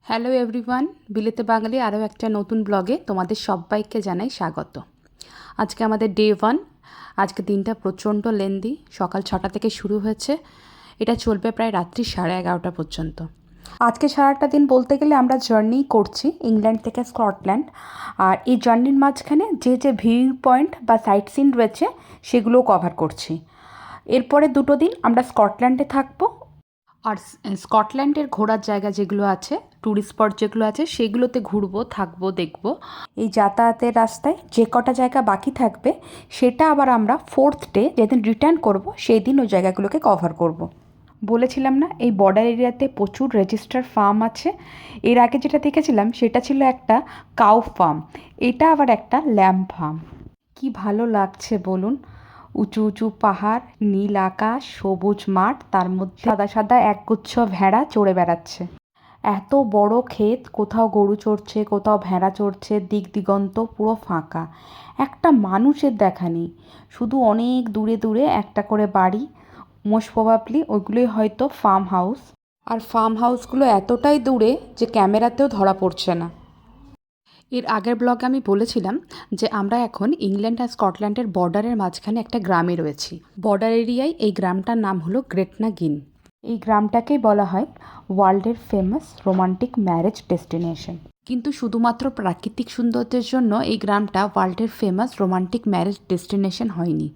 Hello everyone, বিলেতে বাঙালি আরও একটা নতুন ব্লগে তোমাদের সবাইকে জানাই স্বাগত। আজকে আমাদের ডে 1। আজকে দিনটা প্রচণ্ড লেন্দি। সকাল 6টা থেকে শুরু হয়েছে, এটা চলবে প্রায় রাত্রি 11:30 পর্যন্ত। আজকে সারাটা দিন বলতে গেলে আমরা জার্নি করছি ইংল্যান্ড থেকে স্কটল্যান্ড। আর এই জার্নির মাঝখানে যে ভিউইং পয়েন্ট বা সাইট সিন রয়েছে সেগুলোও কভার করছি। এরপরে 2 দিন আমরা স্কটল্যান্ডে থাকবো। আর স্কটল্যান্ডের ঘোরার জায়গা যেগুলো আছে, ট্যুরিস্ট স্পট যেগুলো আছে, সেগুলোতে ঘুরবো, থাকবো, দেখবো। এই যাতায়াতের রাস্তায় যে কটা জায়গা বাকি থাকবে সেটা আবার আমরা 4th ডে যেদিন রিটার্ন করব সেই দিন ওই জায়গাগুলোকে কভার করব। বলেছিলাম না এই বর্ডার এরিয়াতে প্রচুর রেজিস্টার ফার্ম আছে। এর আগে যেটা দেখেছিলাম সেটা ছিল একটা কাউ ফার্ম, এটা আবার একটা ল্যাম্ব ফার্ম। কি ভালো লাগছে বলুন, উঁচু উঁচু পাহাড়, নীল আকাশ, সবুজ মাঠ, তার মধ্যে সাদা সাদা একগুচ্ছ ভেড়া চড়ে বেড়াচ্ছে। এত বড় ক্ষেত, কোথাও গরু চড়ছে, কোথাও ভেড়া চড়ছে, দিক দিগন্ত পুরো ফাঁকা, একটা মানুষের দেখা নেই। শুধু অনেক দূরে দূরে একটা করে বাড়ি, মোস্ট প্রবাবলি ওইগুলোই হয়তো ফার্ম হাউস। আর ফার্ম হাউসগুলো এতটাই দূরে যে ক্যামেরাতেও ধরা পড়ছে না। এর আগের ব্লগে আমি বলেছিলাম যে আমরা এখন ইংল্যান্ড আর স্কটল্যান্ডের বর্ডারের মাঝখানে একটা গ্রামে রয়েছি। বর্ডার এরিয়ায় এই গ্রামটার নাম হলো গ্রেটনা গ্রিন। এই গ্রামটাকেই বলা হয় ওয়ার্ল্ডের ফেমাস রোমান্টিক ম্যারেজ ডেস্টিনেশন। কিন্তু শুধুমাত্র প্রাকৃতিক সৌন্দর্যের জন্য এই গ্রামটা ওয়ার্ল্ডের ফেমাস রোমান্টিক ম্যারেজ ডেস্টিনেশন হয়নি।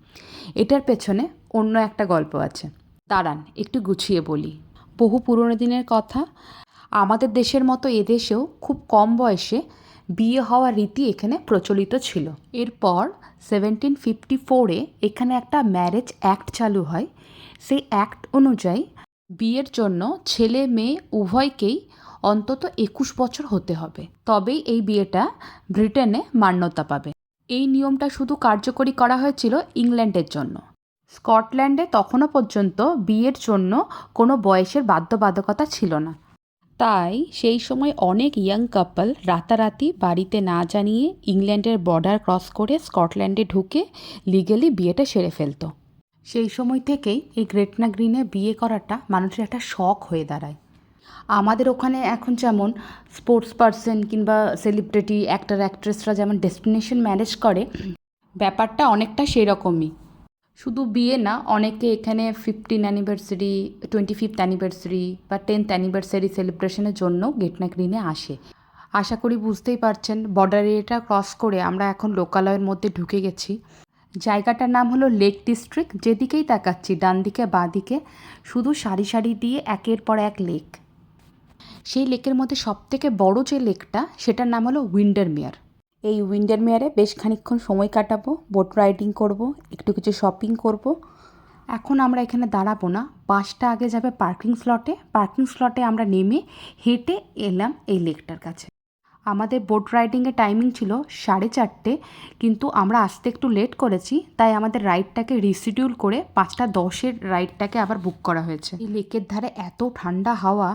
এটার পেছনে অন্য একটা গল্প আছে। দাঁড়ান একটু গুছিয়ে বলি। বহু পুরনো দিনের কথা। আমাদের দেশের মতো এদেশেও খুব কম বয়সে বিয়ে হওয়ার রীতি এখানে প্রচলিত ছিল। এরপর 1754-এ এখানে একটা ম্যারেজ অ্যাক্ট চালু হয়। সেই অ্যাক্ট অনুযায়ী বিয়ের জন্য ছেলে মেয়ে উভয়কেই অন্তত 21 বছর হতে হবে, তবেই এই বিয়েটা ব্রিটেনে মান্যতা পাবে। এই নিয়মটা শুধু কার্যকরী করা হয়েছিল ইংল্যান্ডের জন্য। স্কটল্যান্ডে তখনও পর্যন্ত বিয়ের জন্য কোনো বয়সের বাধ্যবাধকতা ছিল না। তাই সেই সময় অনেক ইয়াং কাপল রাতারাতি বাড়িতে না জানিয়ে ইংল্যান্ডের বর্ডার ক্রস করে স্কটল্যান্ডে ঢুকে লিগালি বিয়েটা সেরে ফেলতো। সেই সময় থেকেই এই গ্রেটনা গ্রিনে বিয়ে করাটা মানুষের একটা শখ হয়ে দাঁড়ায়। আমাদের ওখানে এখন যেমন স্পোর্টস পারসন কিংবা সেলিব্রিটি অ্যাক্টর অ্যাক্ট্রেসরা যেমন ডেস্টিনেশন ম্যারেজ করে, ব্যাপারটা অনেকটা সেরকমই। শুধু বিয়ে না, অনেকে এখানে 15 অ্যানিভার্সারি, 25th অ্যানিভার্সারি বা 10th অ্যানিভার্সারি সেলিব্রেশনের জন্য গ্রেটনা গ্রিনে আসে। আশা করি বুঝতেই পারছেন, বর্ডার এরিয়াটা ক্রস করে আমরা এখন লোকালয়ের মধ্যে ঢুকে গেছি। জায়গাটার নাম হলো লেক ডিস্ট্রিক্ট। যেদিকেই তাকাচ্ছি, ডান দিকে বাঁ দিকে শুধু সারি সারি দিয়ে একের পর এক লেক। সেই লেকের মধ্যে সবথেকে বড় যে লেকটা সেটার নাম হলো উইন্ডারমেয়ার। এই উইন্ডারমেয়ারে বেশ খানিকক্ষণ সময় কাটাবো, বোট রাইডিং করব, একটু কিছু শপিং করব। এখন আমরা এখানে দাঁড়াবো না, বাসটা আগে যাবে পার্কিং স্লটে। পার্কিং স্লটে আমরা নেমে হেঁটে এলাম এই লেকটার কাছে। আমাদের বোট রাইডিংয়ের টাইমিং ছিল 4:30, কিন্তু আমরা আসতে একটু লেট করেছি, তাই আমাদের রাইডটাকে রিশিডিউল করে 5:10-এর রাইডটাকে আবার বুক করা হয়েছে। এই লেকের ধারে এত ঠান্ডা হাওয়া,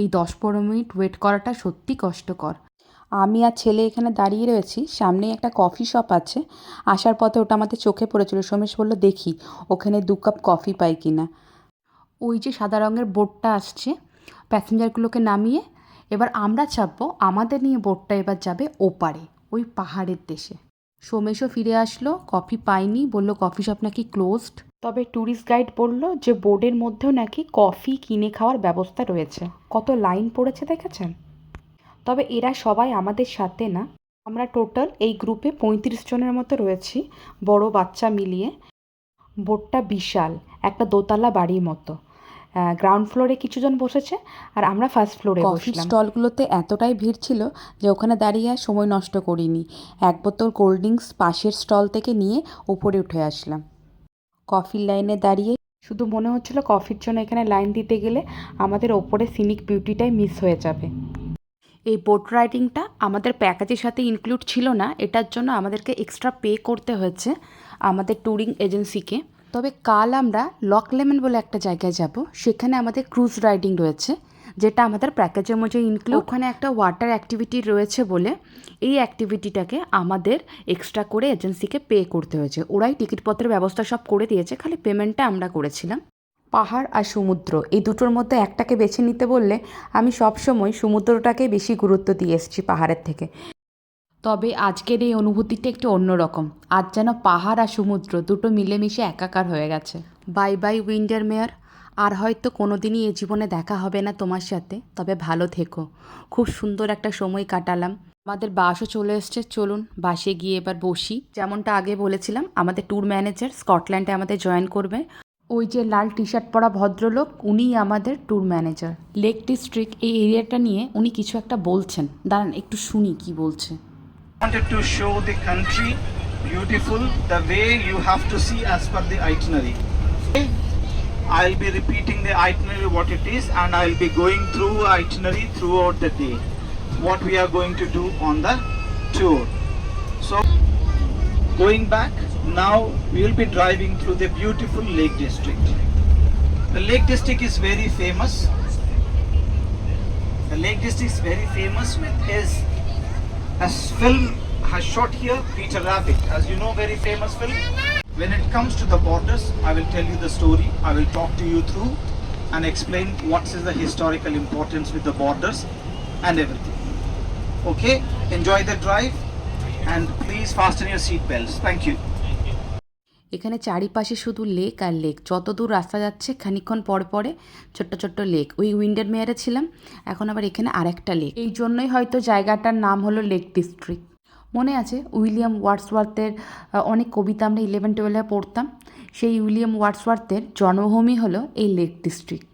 এই 10-15 মিনিট ওয়েট করাটা সত্যি কষ্টকর। আমি আর ছেলে এখানে দাঁড়িয়ে রয়েছি, সামনেই একটা কফি শপ আছে। আসার পথে ওটা আমাদের চোখে পড়েছিল। সোমেশ বলল দেখি ওখানে 2 কাপ কফি পাই কিনা। ওই যে সাদা রঙের বোটটা আসছে, প্যাসেঞ্জারগুলোকে নামিয়ে এবার আমরা চাপবো। আমাদের নিয়ে বোটটা এবার যাবে ওপারে, ওই পাহাড়ের দেশে। সোমেশও ফিরে আসলো, কফি পাইনি, বলল কফি শপ নাকি ক্লোজড। তবে ট্যুরিস্ট গাইড বলল যে বোর্ডের মধ্যেও নাকি কফি কিনে খাওয়ার ব্যবস্থা রয়েছে। কত লাইন পড়েছে দেখেছেন। তবে এরা সবাই আমাদের সাথে না। আমরা টোটাল এই গ্রুপে 35 জনের মতো রয়েছি, বড় বাচ্চা মিলিয়ে। বোটটা বিশাল, একটা দোতলা বাড়ির মতো। গ্রাউন্ড ফ্লোরে কিছুজন বসেছে আর আমরা ফার্স্ট ফ্লোরে বসলাম। কফি স্টলগুলোতে এতটাই ভিড় ছিল যে ওখানে দাঁড়িয়ে আর সময় নষ্ট করিনি। এক বোতল কোল্ড ড্রিঙ্কস পাশের স্টল থেকে নিয়ে উপরে উঠে আসলাম। কফির লাইনে দাঁড়িয়ে শুধু মনে হচ্ছিল কফির জন্য এখানে লাইন দিতে গেলে আমাদের ওপরে সিনিক বিউটিটাই মিস হয়ে যাবে। এই বোট রাইডিংটা আমাদের প্যাকেজের সাথে ইনক্লুড ছিল না, এটার জন্য আমাদেরকে এক্সট্রা পে করতে হয়েছে আমাদের ট্যুরিং এজেন্সিকে। তবে কাল আমরা লক লেমন বলে একটা জায়গায় যাব, সেখানে আমাদের ক্রুজ রাইডিং রয়েছে, যেটা আমাদের প্যাকেজের মধ্যে ইনক্লুড। ওখানে একটা ওয়াটার অ্যাক্টিভিটি রয়েছে বলে এই অ্যাক্টিভিটিটাকে আমাদের এক্সট্রা করে এজেন্সিকে পে করতে হয়েছে। ওরাই টিকিটপত্রের ব্যবস্থা সব করে দিয়েছে, খালি পেমেন্টটা আমরা করেছিলাম। পাহাড় আর সমুদ্র এই দুটোর মধ্যে একটাকে বেছে নিতে বললে আমি সবসময় সমুদ্রটাকে বেশি গুরুত্ব দিয়ে এসেছি পাহাড়ের থেকে। তবে আজকের এই অনুভূতিটা একটু অন্যরকম। আজ যেন পাহাড় আর সমুদ্র দুটো মিলেমিশে একাকার হয়ে গেছে। বাই বাই উইন্ডারমেয়ার, আর হয়তো কোনো দিনই এ জীবনে দেখা হবে না তোমার সাথে, তবে ভালো থেকো। খুব সুন্দর একটা সময় কাটালাম। আমাদের বাসও চলে এসছে, চলুন বাসে গিয়ে এবার বসি। যেমনটা আগে বলেছিলাম, আমাদের ট্যুর ম্যানেজার স্কটল্যান্ডে আমাদের জয়েন করবে। ওই যে লাল টি শার্ট পরা ভদ্রলোক, উনিই আমাদের ট্যুর ম্যানেজার। লেক ডিস্ট্রিক্ট এই এরিয়াটা নিয়ে উনি কিছু একটা বলছেন, দাঁড়ান একটু শুনি কি বলছে। Wanted to show the country beautiful the way you have to see as per the itinerary. I'll be repeating the itinerary what it is, and I'll be going through itinerary throughout the day what we are going to do on the tour. So going back, now we will be driving through the beautiful Lake District. The Lake District is very famous. The Lake District is very famous with his film has shot here, Peter Rabbit, as you know, very famous film. When it comes to the borders, I will tell you the story. I will talk to you through and explain what is the historical importance with the borders and everything. Okay, enjoy the drive and please fasten your seat belts. Thank you. এখানে চারিপাশে শুধু lake আর lake, যত দূর রাস্তা যাচ্ছে খানিকক্ষণ পর পরে ছোট্ট ছোট্ট লেক। ওই উইন্ডারমেয়ারে ছিলাম, এখন আবার এখানে আরেকটা লেক। এই জন্যই হয়তো জায়গাটার নাম হলো লেক ডিস্ট্রিক্ট। মনে আছে উইলিয়াম ওয়ার্ডসওয়ার্থের অনেক কবিতা আমরা 11-12 পড়তাম, সেই উইলিয়াম ওয়ার্ডসওয়ার্থের জন্মভূমি হলো এই লেক ডিস্ট্রিক্ট।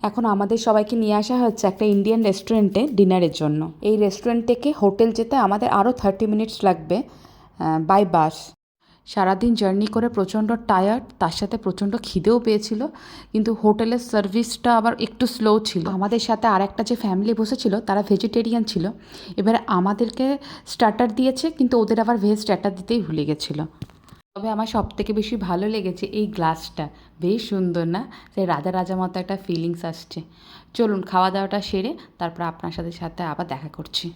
এখন আমাদের সবাইকে নিয়ে আসা হচ্ছে একটা ইন্ডিয়ান রেস্টুরেন্টে ডিনারের জন্য। এই রেস্টুরেন্ট থেকে হোটেল যেতে আমাদের আরও 30 মিনিটস লাগবে বাই বাস। সারাদিন জার্নি করে প্রচণ্ড টায়ার্ড, তার সাথে প্রচণ্ড খিদেও পেয়েছিল, কিন্তু হোটেলের সার্ভিসটা আবার একটু স্লো ছিল। আমাদের সাথে আর একটা যে ফ্যামিলি বসেছিল তারা ভেজিটেরিয়ান ছিল। এবারে আমাদেরকে স্টার্টার দিয়েছে, কিন্তু ওদের আবার ভেজ স্টার্টার দিতেই ভুলে গেছিলো। তবে আমার সবথেকে বেশি ভালো লেগেছে এই গ্লাসটা, বেশ সুন্দর না? সেই রাজা রাজা মতো একটা ফিলিংস আসছে। চলুন খাওয়া দাওয়াটা সেরে তারপর আপনার সাথে আবার দেখা করছি।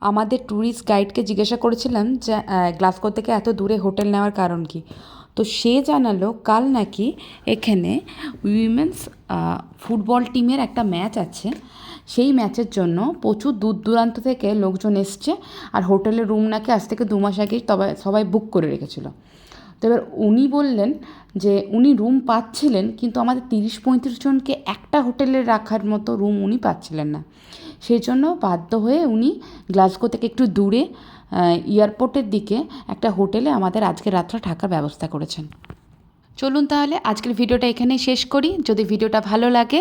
আমাদের ট্যুরিস্ট গাইডকে জিজ্ঞাসা করেছিলাম যে গ্লাসগো থেকে এত দূরে হোটেল নেওয়ার কারণ কি। তো সে জানালো কাল নাকি এখানে উইমেন্স ফুটবল টিমের একটা ম্যাচ আছে, সেই ম্যাচের জন্য প্রচুর দূর দূরান্ত থেকে লোকজন এসছে, আর হোটেলের রুম নাকি আজ থেকে 2 মাস আগেই সবাই বুক করে রেখেছিলো। তো এবার উনি বললেন যে উনি রুম পাচ্ছিলেন, কিন্তু আমাদের 30-35 জনকে একটা হোটেলে রাখার মতো রুম উনি পাচ্ছিলেন না। সেই জন্য বাধ্য হয়ে উনি গ্লাসগো থেকে একটু দূরে এয়ারপোর্টের দিকে একটা হোটেলে আমাদের আজকের রাতটা থাকার ব্যবস্থা করেছেন। চলুন তাহলে আজকের ভিডিওটা এখানেই শেষ করি। যদি ভিডিওটা ভালো লাগে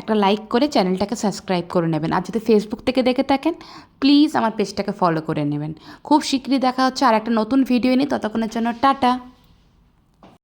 একটা লাইক করে চ্যানেলটাকে সাবস্ক্রাইব করে নেবেন, আর যদি ফেসবুক থেকে দেখে থাকেন প্লিজ আমার পেজটাকে ফলো করে নেবেন। খুব শীঘ্রই দেখা হচ্ছে আর একটা নতুন ভিডিও নিয়ে, ততক্ষণের জন্য টাটা।